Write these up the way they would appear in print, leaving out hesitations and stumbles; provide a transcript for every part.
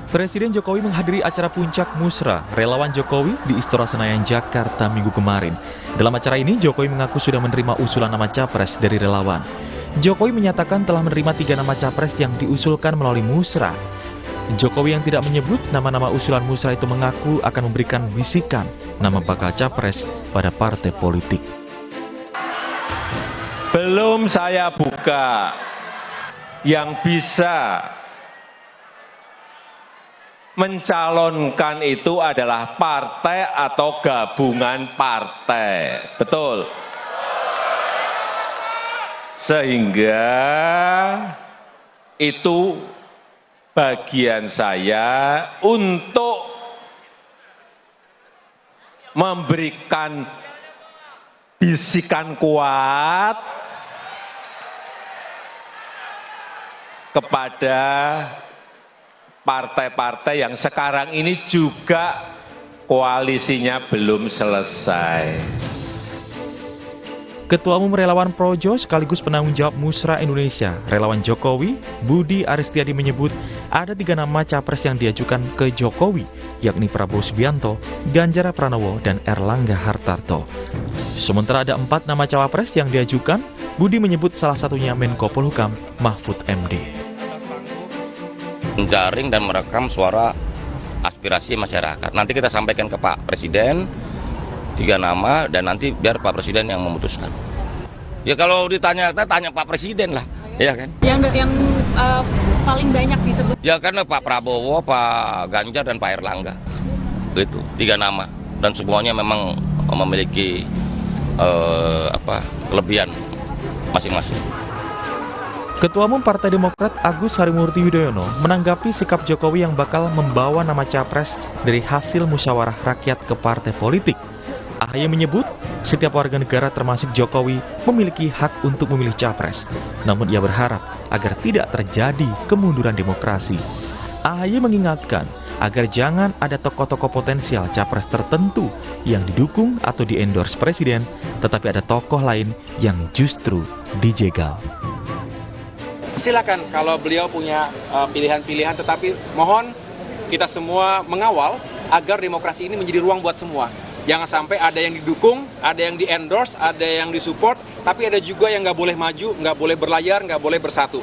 Presiden Jokowi menghadiri acara puncak Musra Relawan Jokowi di Istora Senayan, Jakarta Minggu kemarin. Dalam acara ini, Jokowi mengaku sudah menerima usulan nama capres dari relawan. Jokowi menyatakan telah menerima 3 nama capres yang diusulkan melalui Musra. Jokowi yang tidak menyebut nama-nama usulan Musra itu mengaku akan memberikan bisikan nama bakal capres pada partai politik. Belum saya buka, yang bisa mencalonkan itu adalah partai atau gabungan partai. Betul. Sehingga itu bagian saya untuk memberikan bisikan kuat kepada partai-partai yang sekarang ini juga koalisinya belum selesai. Ketua Umum Relawan Projo sekaligus penanggung jawab Musra Indonesia, Relawan Jokowi, Budi Aristiadi menyebut ada 3 nama capres yang diajukan ke Jokowi, yakni Prabowo Subianto, Ganjar Pranowo, dan Erlangga Hartarto. Sementara ada 4 nama cawapres yang diajukan, Budi menyebut salah satunya Menko Polhukam Mahfud MD. Menjaring dan merekam suara aspirasi masyarakat. Nanti kita sampaikan ke Pak Presiden 3 nama dan nanti biar Pak Presiden yang memutuskan. Ya kalau ditanya, tanya Pak Presiden lah, ya kan? Yang paling banyak disebut. Ya karena Pak Prabowo, Pak Ganjar dan Pak Erlangga, itu 3 nama dan semuanya memang memiliki kelebihan masing-masing. Ketua Umum Partai Demokrat Agus Harimurti Yudhoyono menanggapi sikap Jokowi yang bakal membawa nama capres dari hasil musyawarah rakyat ke partai politik. AHY menyebut setiap warga negara termasuk Jokowi memiliki hak untuk memilih capres. Namun ia berharap agar tidak terjadi kemunduran demokrasi. AHY mengingatkan agar jangan ada tokoh-tokoh potensial capres tertentu yang didukung atau di-endorse presiden, tetapi ada tokoh lain yang justru dijegal. Silakan kalau beliau punya pilihan-pilihan, tetapi mohon kita semua mengawal agar demokrasi ini menjadi ruang buat semua. Jangan sampai ada yang didukung, ada yang di-endorse, ada yang disupport, tapi ada juga yang nggak boleh maju, nggak boleh berlayar, nggak boleh bersatu.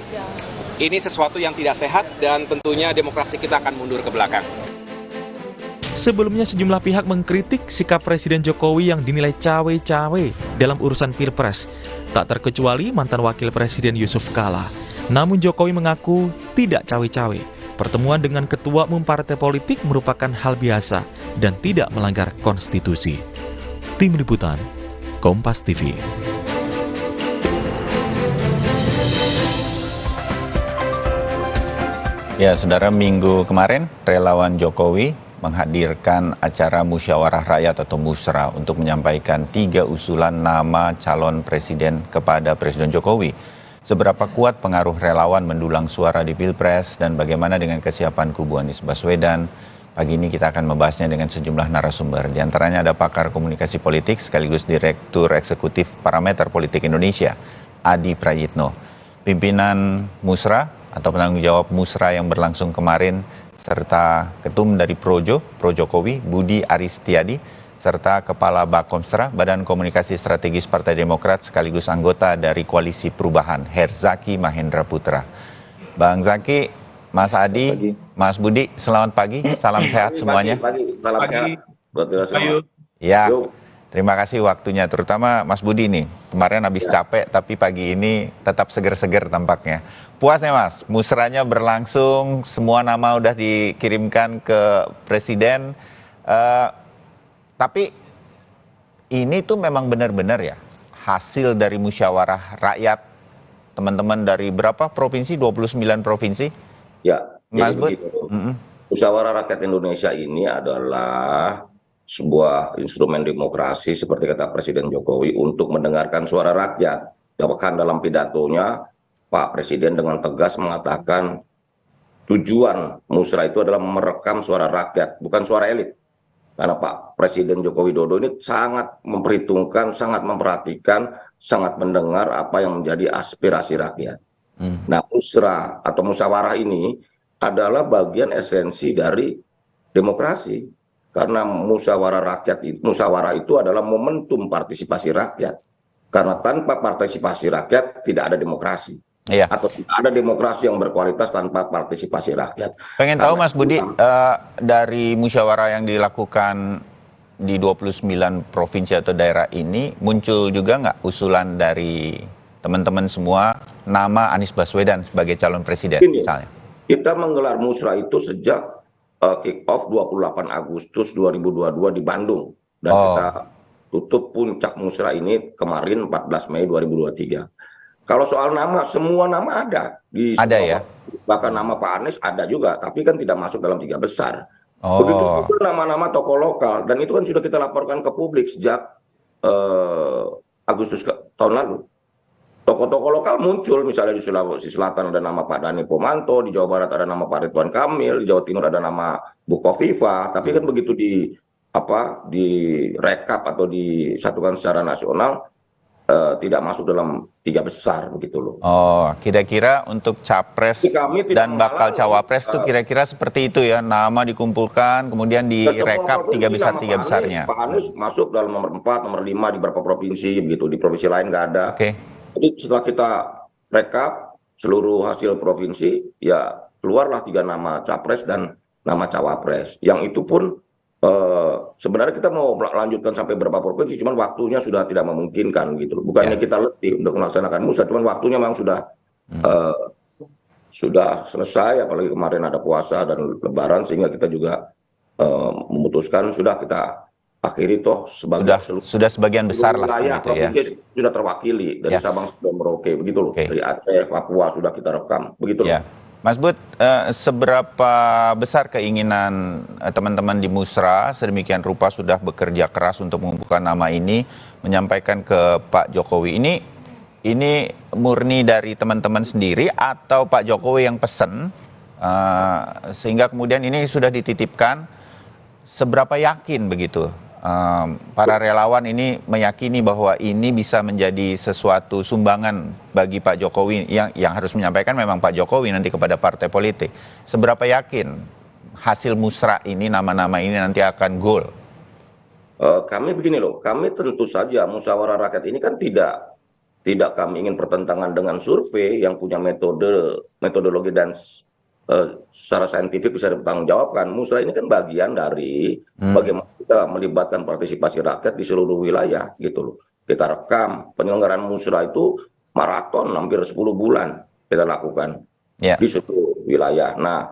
Ini sesuatu yang tidak sehat dan tentunya demokrasi kita akan mundur ke belakang. Sebelumnya sejumlah pihak mengkritik sikap Presiden Jokowi yang dinilai cawe-cawe dalam urusan Pilpres. Tak terkecuali mantan Wakil Presiden Yusuf Kala. Namun Jokowi mengaku tidak cawe-cawe. Pertemuan dengan ketua umum partai politik merupakan hal biasa dan tidak melanggar konstitusi. Tim Liputan, Kompas TV. Ya, saudara, minggu kemarin relawan Jokowi menghadirkan acara musyawarah rakyat atau musra untuk menyampaikan 3 usulan nama calon presiden kepada Presiden Jokowi. Seberapa kuat pengaruh relawan mendulang suara di Pilpres dan bagaimana dengan kesiapan kubu Anies Baswedan? Pagi ini kita akan membahasnya dengan sejumlah narasumber. Di antaranya ada pakar komunikasi politik sekaligus Direktur Eksekutif Parameter Politik Indonesia, Adi Prayitno. Pimpinan Musra atau penanggung jawab Musra yang berlangsung kemarin, serta Ketum dari Projo Jokowi, Budi Aristiadi, serta Kepala Bakomstra, Badan Komunikasi Strategis Partai Demokrat, sekaligus anggota dari Koalisi Perubahan, Herzaki Mahendra Putra. Bang Zaki, Mas Adi, Mas Budi, selamat pagi, salam sehat semuanya. Salam sehat buat kita semua. Ya, terima kasih waktunya, terutama Mas Budi nih. Kemarin habis capek, tapi pagi ini tetap seger-seger tampaknya. Puas ya Mas, musranya berlangsung, semua nama udah dikirimkan ke Presiden. Tapi ini tuh memang benar-benar ya hasil dari musyawarah rakyat teman-teman dari berapa provinsi? 29 provinsi? Ya, Mas jadi begitu. Musyawarah Rakyat Indonesia ini adalah sebuah instrumen demokrasi seperti kata Presiden Jokowi untuk mendengarkan suara rakyat. Bahkan dalam pidatonya Pak Presiden dengan tegas mengatakan tujuan musra itu adalah merekam suara rakyat, bukan suara elit. Karena Pak Presiden Joko Widodo ini sangat memperhitungkan, sangat memperhatikan, sangat mendengar apa yang menjadi aspirasi rakyat. Nah, musra atau musyawarah ini adalah bagian esensi dari demokrasi. Karena musyawarah itu adalah momentum partisipasi rakyat. Karena tanpa partisipasi rakyat tidak ada demokrasi. Iya. Atau tidak ada demokrasi yang berkualitas tanpa partisipasi rakyat. Pengen tahu Mas Budi, dari musyawarah yang dilakukan di 29 provinsi atau daerah ini, muncul juga nggak usulan dari teman-teman semua nama Anies Baswedan sebagai calon presiden misalnya? Kita menggelar musrah itu sejak kick off 28 Agustus 2022 di Bandung. Dan kita tutup puncak musrah ini kemarin 14 Mei 2023. Kalau soal nama, semua nama ada. Ada ya? Bahkan nama Pak Anies ada juga, tapi kan tidak masuk dalam 3 besar. Begitu juga nama-nama tokoh lokal, dan itu kan sudah kita laporkan ke publik sejak Agustus tahun lalu. Tokoh-tokoh lokal muncul, misalnya di Sulawesi Selatan ada nama Pak Dhani Pomanto, di Jawa Barat ada nama Pak Ridwan Kamil, di Jawa Timur ada nama Bu Kofifa, tapi kan begitu direkap atau disatukan secara nasional, tidak masuk dalam 3 besar begitu loh. Kira-kira untuk capres dan bakal cawapres tuh kira-kira seperti itu ya, nama dikumpulkan kemudian direkap 3 besarnya. Pak Anies masuk dalam nomor 4, nomor 5 di beberapa provinsi begitu, di provinsi lain nggak ada. Jadi setelah kita rekap seluruh hasil provinsi, ya keluarlah 3 nama capres dan nama cawapres. Yang itu pun sebenarnya kita mau lanjutkan sampai berapa provinsi, cuman waktunya sudah tidak memungkinkan gitu. Bukannya kita letih untuk melaksanakan musrah, cuman waktunya memang sudah selesai, apalagi kemarin ada puasa dan lebaran, sehingga kita juga memutuskan sudah kita akhiri toh sudah sebagian besar lah gitu ya. Sudah terwakili dari Sabang sampai Merauke begitu loh. Dari Aceh, Papua sudah kita rekam begitu loh. Mas Bud, seberapa besar keinginan teman-teman di Musra sedemikian rupa sudah bekerja keras untuk mengumpulkan nama ini, menyampaikan ke Pak Jokowi? Ini murni dari teman-teman sendiri atau Pak Jokowi yang pesen, sehingga kemudian ini sudah dititipkan? Seberapa yakin begitu para relawan ini meyakini bahwa ini bisa menjadi sesuatu sumbangan bagi Pak Jokowi, yang harus menyampaikan memang Pak Jokowi nanti kepada partai politik. Seberapa yakin hasil musrah ini, nama-nama ini nanti akan goal? Kami begini loh, kami tentu saja musyawarah rakyat ini kan tidak kami ingin pertentangan dengan survei yang punya metodologi dan secara saintifik bisa dipertanggungjawabkan. Musrah ini kan bagian dari bagaimana kita melibatkan partisipasi rakyat di seluruh wilayah gitu loh. Kita rekam penyelenggaraan musrah itu maraton hampir 10 bulan kita lakukan di seluruh wilayah. Nah,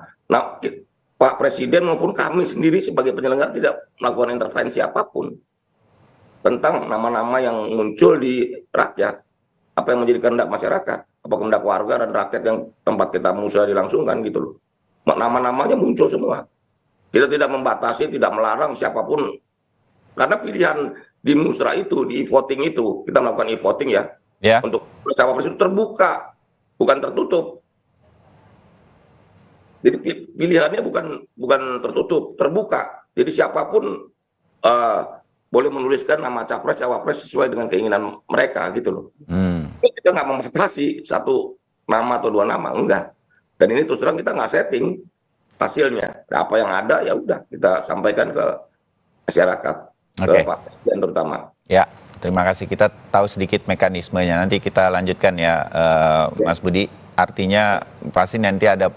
Pak Presiden maupun kami sendiri sebagai penyelenggara tidak melakukan intervensi apapun tentang nama-nama yang muncul di rakyat. Apa yang menjadi kehendak masyarakat, apa kehendak warga dan rakyat yang tempat kita musrah dilangsungkan gitu loh. Nama-namanya muncul semua. Kita tidak membatasi, tidak melarang siapapun. Karena pilihan di musrah itu, di e-voting itu, kita melakukan e-voting ya. Untuk cawapres itu terbuka, bukan tertutup. Jadi pilihannya bukan tertutup, terbuka. Jadi siapapun boleh menuliskan nama capres, cawapres sesuai dengan keinginan mereka gitu loh. Kita nggak membatasi 1 nama atau 2 nama, enggak. Dan ini terus terang kita nggak setting hasilnya. Nah, apa yang ada ya udah kita sampaikan ke masyarakat, ke Pak Presiden terutama. Ya, terima kasih. Kita tahu sedikit mekanismenya. Nanti kita lanjutkan ya, Mas Budi. Artinya pasti nanti ada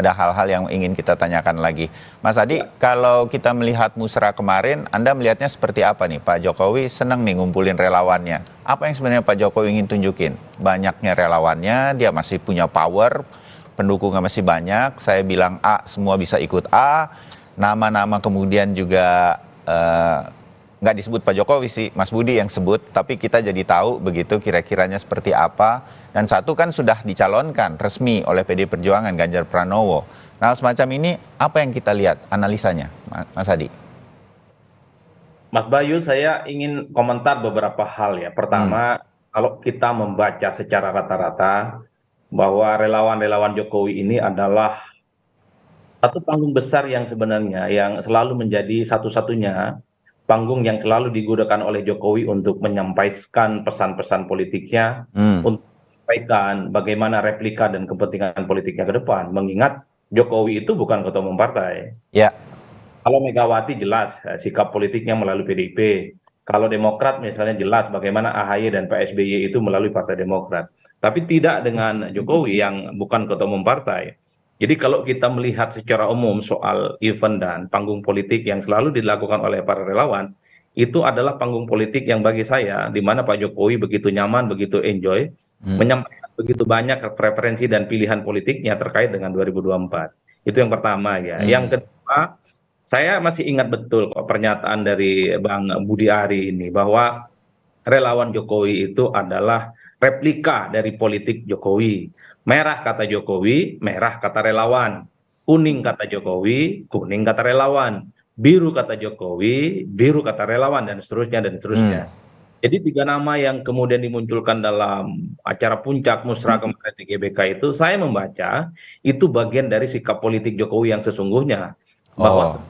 hal-hal yang ingin kita tanyakan lagi. Mas Adi, kalau kita melihat musrah kemarin, Anda melihatnya seperti apa nih? Pak Jokowi senang nih ngumpulin relawannya. Apa yang sebenarnya Pak Jokowi ingin tunjukin? Banyaknya relawannya, dia masih punya power, pendukungnya masih banyak. Saya bilang A, semua bisa ikut A. Nama-nama kemudian juga nggak disebut Pak Jokowi sih, Mas Budi yang sebut, tapi kita jadi tahu begitu kira-kiranya seperti apa. Dan satu kan sudah dicalonkan resmi oleh PD Perjuangan, Ganjar Pranowo. Nah, semacam ini apa yang kita lihat analisanya, Mas Adi? Mas Bayu, saya ingin komentar beberapa hal ya. Pertama, kalau kita membaca secara rata-rata bahwa relawan-relawan Jokowi ini adalah satu panggung besar yang sebenarnya yang selalu menjadi satu-satunya panggung yang selalu digunakan oleh Jokowi untuk menyampaikan pesan-pesan politiknya, untuk menyampaikan bagaimana replika dan kepentingan politiknya ke depan. Mengingat Jokowi itu bukan ketua umum partai. Ya, Kalau Megawati jelas sikap politiknya melalui PDIP. Kalau Demokrat misalnya jelas bagaimana AHY dan Pak SBY itu melalui Partai Demokrat. Tapi tidak dengan Jokowi yang bukan ketua umum partai. Jadi kalau kita melihat secara umum soal event dan panggung politik yang selalu dilakukan oleh para relawan, itu adalah panggung politik yang bagi saya, di mana Pak Jokowi begitu nyaman, begitu enjoy, menyampaikan begitu banyak preferensi dan pilihan politiknya terkait dengan 2024. Itu yang pertama ya. Yang kedua, saya masih ingat betul kok pernyataan dari Bang Budi Ari ini bahwa relawan Jokowi itu adalah replika dari politik Jokowi. Merah kata Jokowi, merah kata relawan. Kuning kata Jokowi, kuning kata relawan. Biru kata Jokowi, biru kata relawan dan seterusnya dan seterusnya. Jadi 3 nama yang kemudian dimunculkan dalam acara puncak musra kemarin di GBK itu, saya membaca itu bagian dari sikap politik Jokowi yang sesungguhnya. Bahwa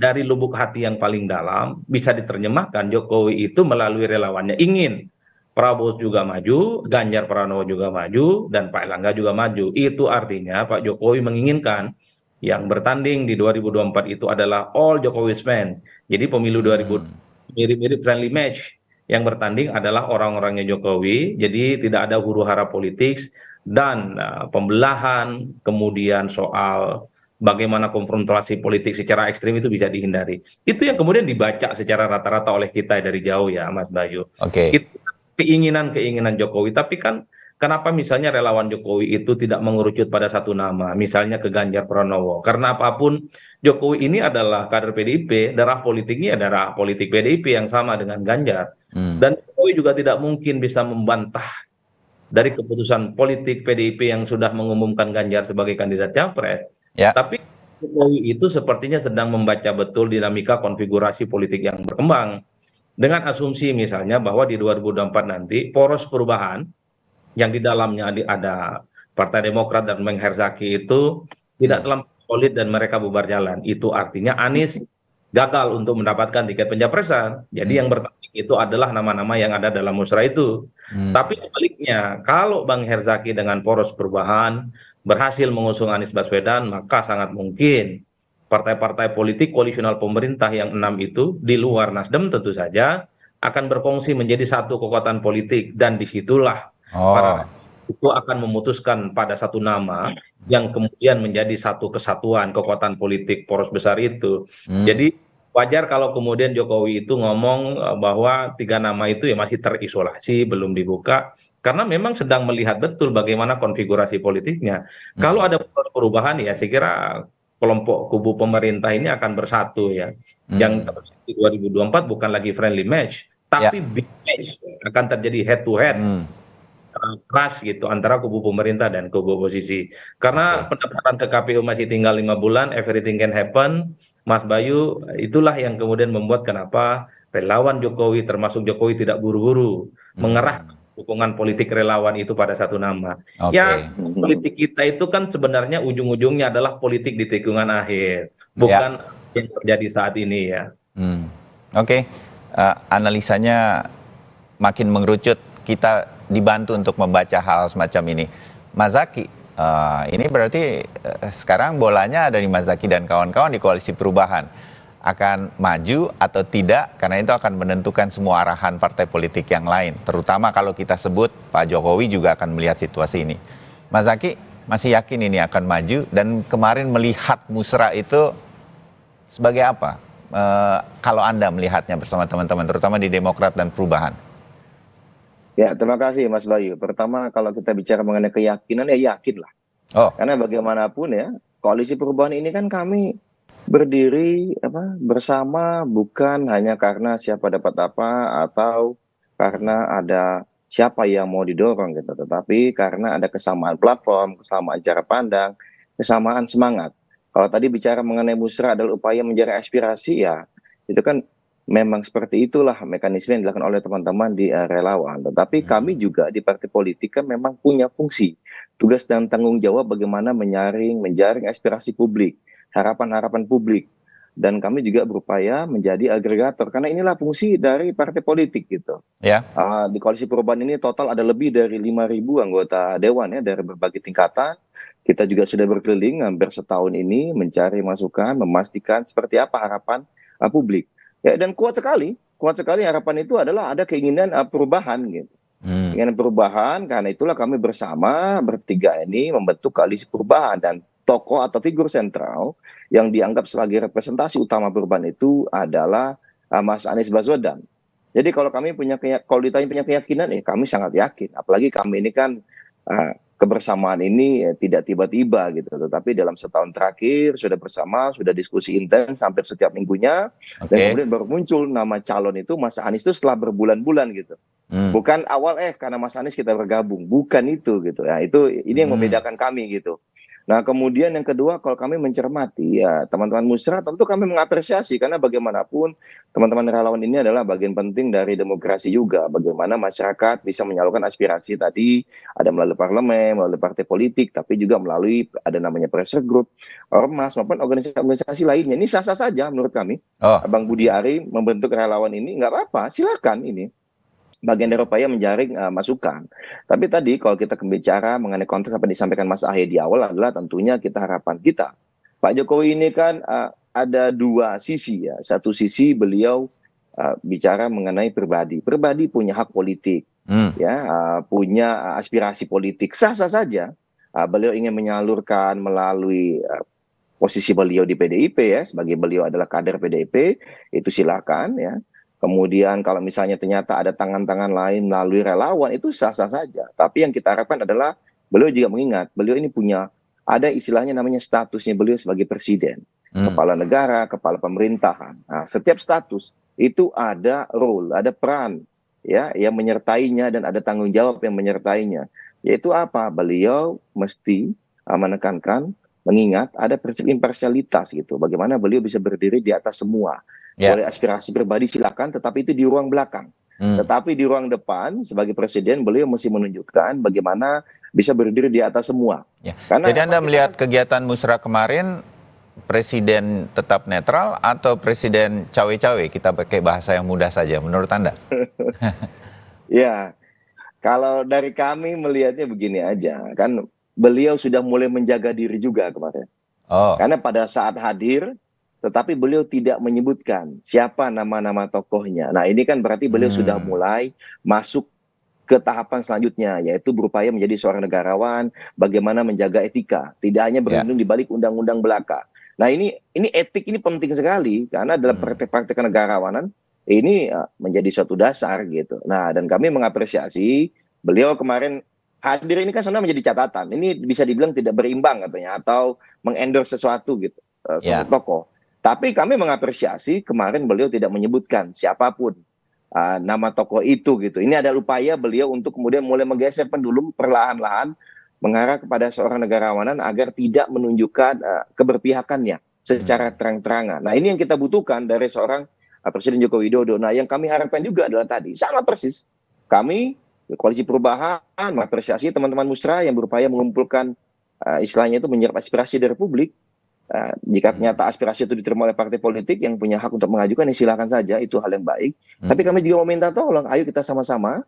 dari lubuk hati yang paling dalam bisa diterjemahkan Jokowi itu melalui relawannya ingin Prabowo juga maju, Ganjar Pranowo juga maju, dan Pak Erlangga juga maju. Itu artinya Pak Jokowi menginginkan yang bertanding di 2024 itu adalah all Jokowi's men. Jadi pemilu 2000 mirip-mirip friendly match. Yang bertanding adalah orang-orangnya Jokowi, jadi tidak ada huru-hara politik dan pembelahan, kemudian soal bagaimana konfrontasi politik secara ekstrim itu bisa dihindari. Itu yang kemudian dibaca secara rata-rata oleh kita dari jauh ya, Mas Bayu. Itu keinginan-keinginan Jokowi. Tapi kan kenapa misalnya relawan Jokowi itu tidak mengerucut pada satu nama, misalnya ke Ganjar Pranowo? Karena apapun Jokowi ini adalah kader PDIP, darah politiknya darah politik PDIP yang sama dengan Ganjar. Dan Jokowi juga tidak mungkin bisa membantah dari keputusan politik PDIP yang sudah mengumumkan Ganjar sebagai kandidat capres. Tapi Jokowi itu sepertinya sedang membaca betul dinamika konfigurasi politik yang berkembang. Dengan asumsi misalnya bahwa di 2024 nanti poros perubahan yang di dalamnya ada Partai Demokrat dan Bang Herzaki itu tidak terlampau solid dan mereka bubar jalan. Itu artinya Anies gagal untuk mendapatkan tiket pencapresan. Jadi yang bertanding itu adalah nama-nama yang ada dalam musrah itu. Tapi sebaliknya, kalau Bang Herzaki dengan poros perubahan berhasil mengusung Anies Baswedan, maka sangat mungkin partai-partai politik koalisional pemerintah yang 6 itu di luar Nasdem tentu saja akan berfungsi menjadi satu kekuatan politik, dan disitulah para itu akan memutuskan pada satu nama yang kemudian menjadi satu kesatuan kekuatan politik poros besar itu. Jadi wajar kalau kemudian Jokowi itu ngomong bahwa 3 nama itu ya masih terisolasi, belum dibuka. Karena memang sedang melihat betul bagaimana konfigurasi politiknya. Kalau ada perubahan ya saya kira kelompok kubu pemerintah ini akan bersatu ya. Yang terjadi 2024 bukan lagi friendly match, tapi big match. Akan terjadi head to head. Keras gitu antara kubu pemerintah dan kubu oposisi. Karena pendaftaran ke KPU masih tinggal 5 bulan, everything can happen. Mas Bayu, itulah yang kemudian membuat kenapa relawan Jokowi termasuk Jokowi tidak buru-buru mengerahkan dukungan politik relawan itu pada satu nama. Ya, politik kita itu kan sebenarnya ujung-ujungnya adalah politik di tikungan akhir, bukan yang terjadi saat ini ya. Analisanya makin mengerucut, kita dibantu untuk membaca hal semacam ini. Mas Zaky, ini berarti sekarang bolanya ada di Mas Zaky dan kawan-kawan di Koalisi Perubahan. Akan maju atau tidak, karena itu akan menentukan semua arahan partai politik yang lain. Terutama kalau kita sebut Pak Jokowi juga akan melihat situasi ini. Mas Zaky masih yakin ini akan maju, dan kemarin melihat musrah itu sebagai apa? Kalau Anda melihatnya bersama teman-teman, terutama di Demokrat dan Perubahan. Ya, terima kasih Mas Bayu. Pertama, kalau kita bicara mengenai keyakinan, ya yakinlah. Karena bagaimanapun ya, Koalisi Perubahan ini kan kami berdiri bersama bukan hanya karena siapa dapat apa atau karena ada siapa yang mau didorong gitu, tetapi karena ada kesamaan platform, kesamaan cara pandang, kesamaan semangat. Kalau tadi bicara mengenai musrah adalah upaya menjaring aspirasi, ya itu kan memang seperti itulah mekanisme yang dilakukan oleh teman-teman di relawan. Tetapi kami juga di partai politik kan memang punya fungsi, tugas dan tanggung jawab bagaimana menjaring aspirasi publik, harapan-harapan publik, dan kami juga berupaya menjadi agregator karena inilah fungsi dari partai politik gitu. Di Koalisi Perubahan ini total ada lebih dari 5.000 anggota dewan ya dari berbagai tingkatan, Kita juga sudah berkeliling hampir setahun ini mencari masukan, memastikan seperti apa harapan publik. Ya, dan kuat sekali harapan itu adalah ada keinginan perubahan gitu. Keinginan perubahan, karena itulah kami bersama bertiga ini membentuk koalisi perubahan, dan tokoh atau figur sentral yang dianggap sebagai representasi utama perubahan itu adalah Mas Anies Baswedan. Jadi kalau ditanya punya keyakinan, kami sangat yakin. Apalagi kami ini kan kebersamaan ini tidak tiba-tiba gitu, tetapi dalam setahun terakhir sudah bersama, sudah diskusi intens hampir setiap minggunya, dan kemudian baru muncul nama calon itu Mas Anies itu setelah berbulan-bulan gitu. Bukan awal karena Mas Anies kita bergabung, bukan itu gitu ya. Ini yang membedakan kami gitu. Nah, kemudian yang kedua, kalau kami mencermati ya teman-teman Musra, tentu kami mengapresiasi, karena bagaimanapun teman-teman relawan ini adalah bagian penting dari demokrasi juga. Bagaimana masyarakat bisa menyalurkan aspirasi tadi, ada melalui parlemen, melalui partai politik, tapi juga melalui ada namanya pressure group, ormas maupun organisasi lainnya. Ini sah-sah saja menurut kami. Bang Budi Ari membentuk relawan ini nggak apa-apa, silakan ini. Bagian dari upaya menjaring masukan. Tapi tadi kalau kita bicara mengenai konteks apa yang disampaikan Mas Ahy di awal adalah tentunya harapan kita. Pak Jokowi ini kan ada dua sisi ya. Satu sisi beliau bicara mengenai pribadi. Pribadi punya hak politik, punya aspirasi politik. Sah-sah saja. Beliau ingin menyalurkan melalui posisi beliau di PDIP ya, sebagai beliau adalah kader PDIP, itu silakan ya. Kemudian kalau misalnya ternyata ada tangan-tangan lain melalui relawan, itu sah-sah saja. Tapi yang kita harapkan adalah beliau juga mengingat, beliau ini punya, ada istilahnya namanya statusnya beliau sebagai presiden, kepala negara, kepala pemerintahan. Nah, setiap status itu ada role, ada peran ya yang menyertainya, dan ada tanggung jawab yang menyertainya. Yaitu apa? Beliau mesti menekankan, mengingat ada prinsip imparsialitas gitu. Bagaimana beliau bisa berdiri di atas semua. Boleh aspirasi pribadi silakan, tetapi itu di ruang belakang. Tetapi di ruang depan sebagai presiden beliau mesti menunjukkan bagaimana bisa berdiri di atas semua. Karena jadi Anda melihat kegiatan Musra kemarin, presiden tetap netral atau presiden cawe-cawe? Kita pakai bahasa yang mudah saja menurut Anda. Ya, kalau dari kami melihatnya begini aja, kan beliau sudah mulai menjaga diri juga kemarin. Karena pada saat hadir, tetapi beliau tidak menyebutkan siapa nama-nama tokohnya. Nah, ini kan berarti beliau sudah mulai masuk ke tahapan selanjutnya, yaitu berupaya menjadi seorang negarawan, bagaimana menjaga etika, tidak hanya berlindung di balik undang-undang belaka. Nah, ini etik ini penting sekali, karena dalam praktek-praktek kenegarawanan ini menjadi suatu dasar gitu. Nah, dan kami mengapresiasi beliau kemarin hadir ini kan sebenarnya menjadi catatan. Ini bisa dibilang tidak berimbang katanya, atau mengendorse sesuatu gitu, suatu tokoh. Tapi kami mengapresiasi kemarin beliau tidak menyebutkan siapapun nama tokoh itu gitu. Ini ada upaya beliau untuk kemudian mulai menggeser pendulum perlahan-lahan mengarah kepada seorang negarawanan agar tidak menunjukkan keberpihakannya secara terang-terangan. Nah, ini yang kita butuhkan dari seorang Presiden Joko Widodo. Nah, yang kami harapkan juga adalah tadi sama persis. Kami Koalisi Perubahan mengapresiasi teman-teman Musra yang berupaya mengumpulkan istilahnya itu menyerap aspirasi dari publik. Jika ternyata aspirasi itu diterima oleh partai politik yang punya hak untuk mengajukan, ya silakan saja, itu hal yang baik. Tapi kami juga meminta tolong, ayo kita sama-sama,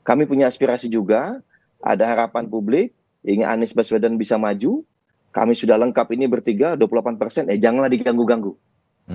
kami punya aspirasi juga, ada harapan publik, ingin Anies Baswedan bisa maju, kami sudah lengkap ini bertiga, 28%, janganlah diganggu-ganggu.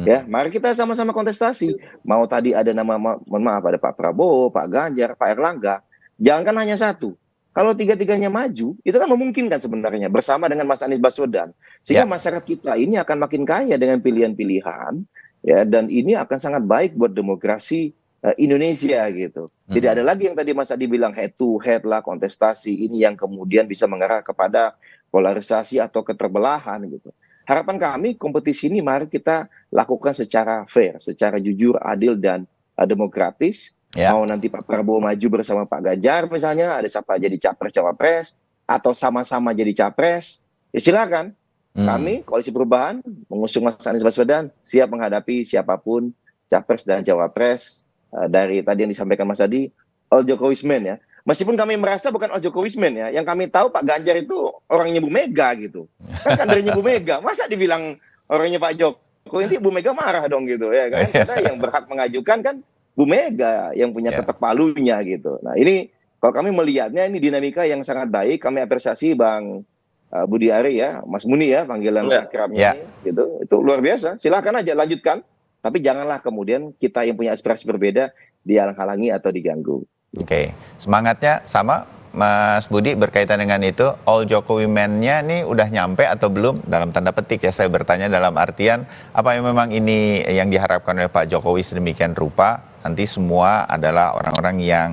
Ya, mari kita sama-sama kontestasi. Mau tadi ada nama, mohon maaf, ada Pak Prabowo, Pak Ganjar, Pak Erlangga, jangan kan hanya satu. Kalau tiga-tiganya maju, itu kan memungkinkan sebenarnya bersama dengan Mas Anies Baswedan. Sehingga masyarakat kita ini akan makin kaya dengan pilihan-pilihan, ya, dan ini akan sangat baik buat demokrasi Indonesia gitu. Tidak ada lagi yang tadi Mas Adi bilang head to head lah, kontestasi ini yang kemudian bisa mengarah kepada polarisasi atau keterbelahan gitu. Harapan kami kompetisi ini mari kita lakukan secara fair, secara jujur, adil, dan demokratis. Mau nanti Pak Prabowo maju bersama Pak Ganjar misalnya, ada siapa jadi capres-cawapres, atau sama-sama jadi capres, ya silakan. Kami Koalisi Perubahan mengusung Mas Anies Baswedan, siap menghadapi siapapun capres dan cawapres. Dari tadi yang disampaikan Mas Adi, all Jokowismen ya. Meskipun kami merasa bukan all Jokowismen ya, yang kami tahu Pak Ganjar itu orangnya Bu Mega gitu. Kan kadernya Bu Mega, masa dibilang orangnya Pak Jokowi, nanti Bu Mega marah dong gitu ya kan. Karena yang berhak mengajukan kan Bu Mega yang punya ketok palunya gitu. Nah, ini kalau kami melihatnya ini dinamika yang sangat baik. Kami apresiasi Bang Budi Ari ya, Mas Muni ya panggilan akrabnya ini, gitu. Itu luar biasa. Silakan aja lanjutkan. Tapi janganlah kemudian kita yang punya aspirasi berbeda dihalang-halangi atau diganggu. Oke, semangatnya sama, Mas Budi, berkaitan dengan itu. All Jokowi Man-nya nih udah nyampe atau belum? Dalam tanda petik ya, saya bertanya dalam artian apa yang memang ini yang diharapkan oleh Pak Jokowi sedemikian rupa, nanti semua adalah orang-orang yang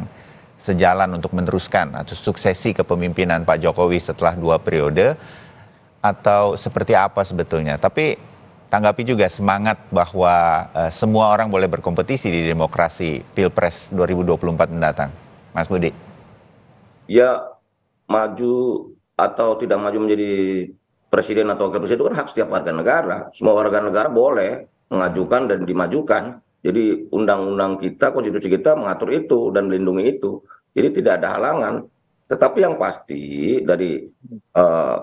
sejalan untuk meneruskan atau suksesi kepemimpinan Pak Jokowi setelah 2 periode, atau seperti apa sebetulnya. Tapi tanggapi juga semangat bahwa semua orang boleh berkompetisi di demokrasi Pilpres 2024 mendatang. Mas Budi. Ya, maju atau tidak maju menjadi presiden atau wakil presiden itu kan hak setiap warga negara. Semua warga negara boleh mengajukan dan dimajukan. Jadi undang-undang kita, konstitusi kita mengatur itu dan melindungi itu. Jadi tidak ada halangan. Tetapi yang pasti dari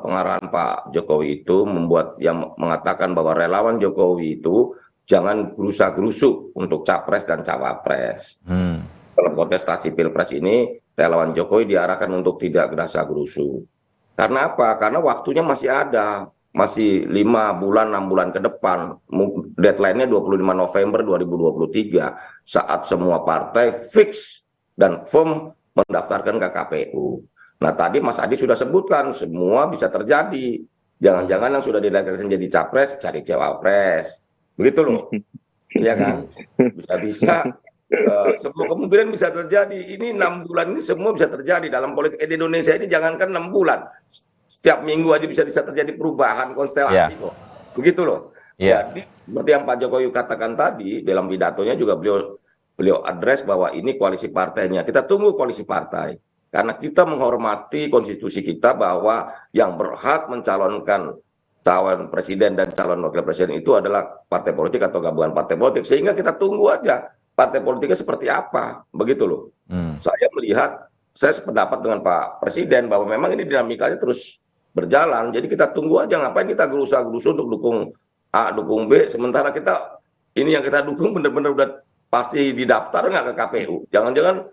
pengarahan Pak Jokowi itu membuat yang mengatakan bahwa relawan Jokowi itu jangan gerusa-gerusuk untuk capres dan cawapres. Dalam kontestasi Pilpres ini relawan Jokowi diarahkan untuk tidak gerasa-gerusu. Karena apa? Karena waktunya masih ada. Masih 5 bulan, 6 bulan ke depan. Deadline-nya 25 November 2023. Saat semua partai fix dan firm mendaftarkan ke KPU. Nah tadi Mas Adi sudah sebutkan, semua bisa terjadi. Jangan-jangan yang sudah dideklarasikan jadi capres, cari cawapres. Begitu loh. Iya kan? Bisa-bisa. Semua kemungkinan bisa terjadi. Ini 6 bulan ini semua bisa terjadi. Dalam politik di Indonesia ini jangankan 6 bulan. Setiap minggu aja bisa terjadi perubahan konstelasi kok. Begitu loh. Jadi seperti yang Pak Jokowi katakan tadi, dalam pidatonya juga beliau address bahwa ini koalisi partainya. Kita tunggu koalisi partai. Karena kita menghormati konstitusi kita bahwa yang berhak mencalonkan calon presiden dan calon wakil presiden itu adalah partai politik atau gabungan partai politik. Sehingga kita tunggu aja partai politiknya seperti apa. Begitu loh. Saya melihat, saya sependapat dengan Pak Presiden bahwa memang ini dinamikanya terus berjalan. Jadi kita tunggu aja, ngapain kita gerusa-gerusu untuk dukung A, dukung B. Sementara kita, ini yang kita dukung benar-benar udah pasti didaftar nggak ke KPU. Jangan-jangan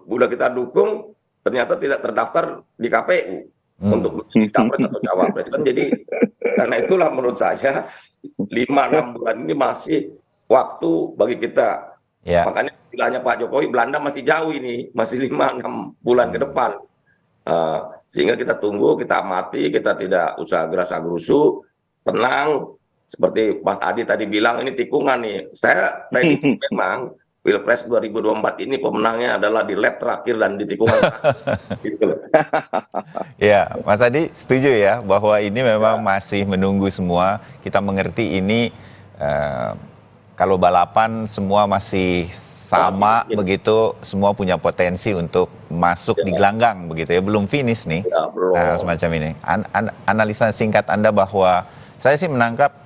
udah kita dukung ternyata tidak terdaftar di KPU untuk capres atau cawapres kan. Jadi karena itulah menurut saya 5-6 bulan ini masih waktu bagi kita. Makanya istilahnya Pak Jokowi, Belanda masih jauh ini, masih 5-6 bulan ke depan. Sehingga kita tunggu, kita amati, kita tidak usah gerasa-gerusu, tenang. Seperti Mas Adi tadi bilang, ini tikungan nih. Saya prediksi memang Pilpres 2024 ini pemenangnya adalah di lap terakhir dan di tikungan. Gitu loh. Ya, Mas Adi setuju ya bahwa ini memang masih menunggu semua. Kita mengerti ini kalau balapan semua masih sama begitu, semua punya potensi untuk masuk di gelanggang begitu ya, belum finish nih. Nah, semacam ini. Analisa singkat Anda bahwa saya sih menangkap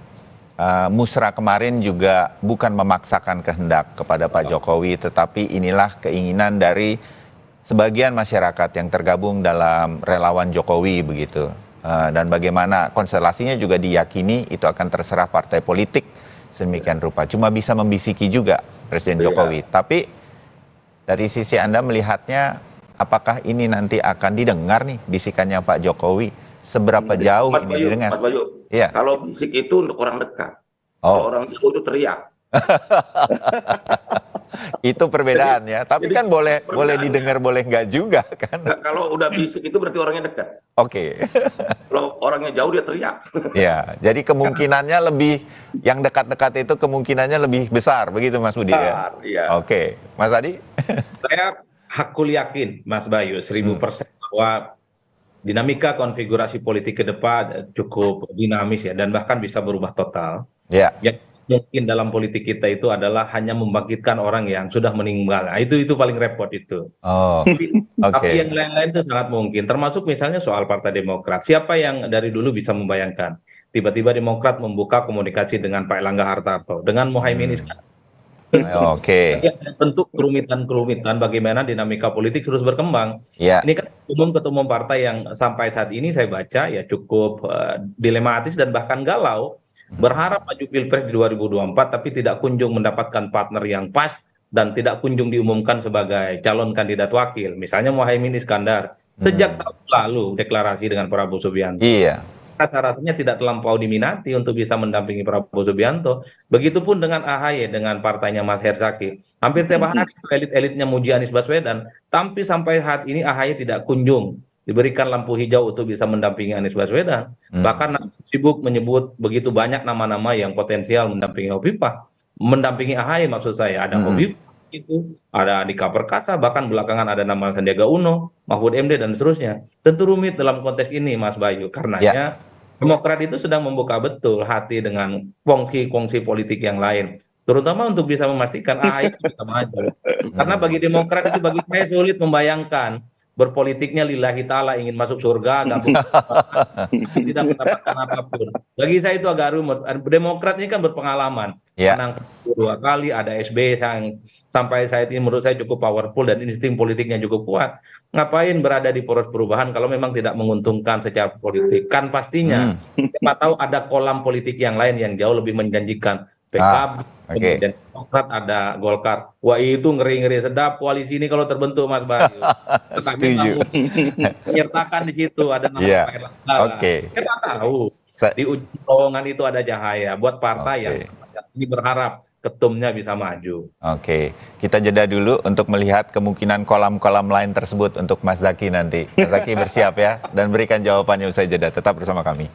Musra kemarin juga bukan memaksakan kehendak kepada Pak Jokowi, tetapi inilah keinginan dari sebagian masyarakat yang tergabung dalam relawan Jokowi begitu. Dan bagaimana konstelasinya juga diyakini itu akan terserah partai politik sedemikian rupa. Cuma bisa membisiki juga Presiden Jokowi. Tapi dari sisi Anda melihatnya, apakah ini nanti akan didengar nih bisikannya Pak Jokowi? Seberapa jauh Mas ini Bayu, didengar? Mas Bayu, kalau bisik itu untuk orang dekat. Kalau orang jauh itu teriak. Itu perbedaan ya. Tapi kan boleh didengar, boleh enggak juga kan. Nah, kalau udah bisik itu berarti orangnya dekat. Oke. Kalau orangnya jauh dia teriak. Ya, jadi kemungkinannya lebih, yang dekat-dekat itu kemungkinannya lebih besar, begitu Mas Budi ya? Iya. Oke, Mas Adi? Saya hakul yakin, Mas Bayu, 1000% bahwa dinamika konfigurasi politik ke depan cukup dinamis ya, dan bahkan bisa berubah total. Yang mungkin dalam politik kita itu adalah hanya membangkitkan orang yang sudah meninggal. Nah, itu paling repot itu. Tapi yang lain-lain itu sangat mungkin, termasuk misalnya soal Partai Demokrat. Siapa yang dari dulu bisa membayangkan tiba-tiba Demokrat membuka komunikasi dengan Pak Erlangga Hartarto, dengan Muhaimin Iskandar. Bentuk kerumitan-kerumitan bagaimana dinamika politik terus berkembang. Ini kan ketua-umum partai yang sampai saat ini saya baca ya cukup dilematis dan bahkan galau. Berharap maju Pilpres di 2024 tapi tidak kunjung mendapatkan partner yang pas dan tidak kunjung diumumkan sebagai calon kandidat wakil. Misalnya Muhaimin Iskandar. Sejak tahun lalu deklarasi dengan Prabowo Subianto. Iya. Rata-ratanya tidak terlampau diminati untuk bisa mendampingi Prabowo Subianto. Begitupun dengan AHY, dengan partainya Mas Herzaki. Hampir tiap hari elit-elitnya muji Anies Baswedan, tapi sampai saat ini AHY tidak kunjung diberikan lampu hijau untuk bisa mendampingi Anies Baswedan. Bahkan sibuk menyebut begitu banyak nama-nama yang potensial mendampingi Hovifah. Mendampingi AHY maksud saya, ada Hovifah, itu ada Andika Perkasa, bahkan belakangan ada nama Sandiaga Uno, Mahfud MD dan seterusnya. Tentu rumit dalam konteks ini Mas Bayu, karenanya Demokrat itu sedang membuka betul hati dengan kongsi politik yang lain, terutama untuk bisa memastikan AHY bisa maju. Karena bagi Demokrat itu bagi saya sulit membayangkan berpolitiknya lillahi ta'ala, ingin masuk surga, gabung tidak mendapatkan apapun. Bagi saya itu agak rumit. Demokrat ini kan berpengalaman, menang 2 kali, ada SBY yang sampai saat ini menurut saya cukup powerful dan insting politiknya cukup kuat. Ngapain berada di poros perubahan kalau memang tidak menguntungkan secara politik? Kan pastinya siapa tahu ada kolam politik yang lain yang jauh lebih menjanjikan. PKB, kemudian Demokrat, ada Golkar. Wah, itu ngeri-ngeri sedap koalisi ini kalau terbentuk, Mas Bayu. Tetapi kamu menyertakan di situ ada nama Pak Erlangga. Kita tahu di ujung terowongan itu ada cahaya buat partai yang ini berharap ketumnya bisa maju. Kita jeda dulu untuk melihat kemungkinan kolam-kolam lain tersebut untuk Mas Zaky nanti. Mas Zaky bersiap ya, dan berikan jawabannya usai jeda. Tetap bersama kami.